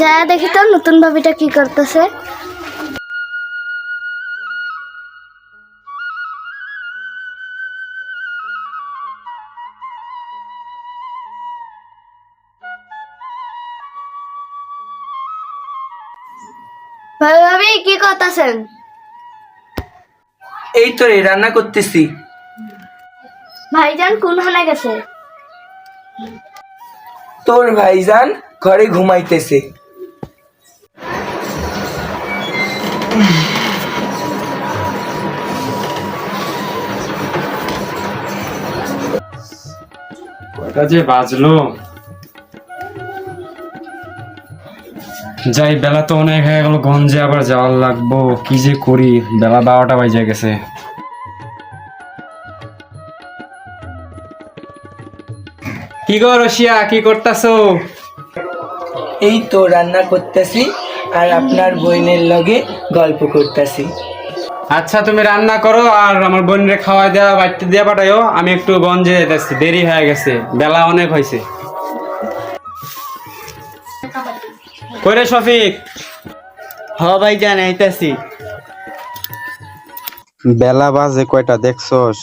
যা দেখি তো নতুন ভাবিটা কি করতেছে। ভাবি কি করতেছেন? এই তো রে রান্না করতেছি। ভাইজান কোনখানে গেছে? তোর ভাইজান ঘরে ঘুমাইতেছে। কয়টা যে বাজলো, যাই বেলা তো অনেক হয়ে গেল, গঞ্জে আবার যাওয়ার লাগবো। কি যে করি, বেলা 12টা বাজে গেছে। কি গো রশিয়া, কি করতাছো? এই তো রান্না করতেছি আর আপনার বোনের লগে গল্প করতেছি। আচ্ছা তুমি রান্না করো আর আমার বোনরে খাওয়াই দেওয়া বাড়িতে দিয়ে পাঠাইও। আমি একটু গঞ্জে যাচ্ছি, দেরি হয়ে গেছে, বেলা অনেক হয়েছে। কইরে শফিক? হ ভাইজান আইতাছি। বেলা বাজে কয়টা দেখছস?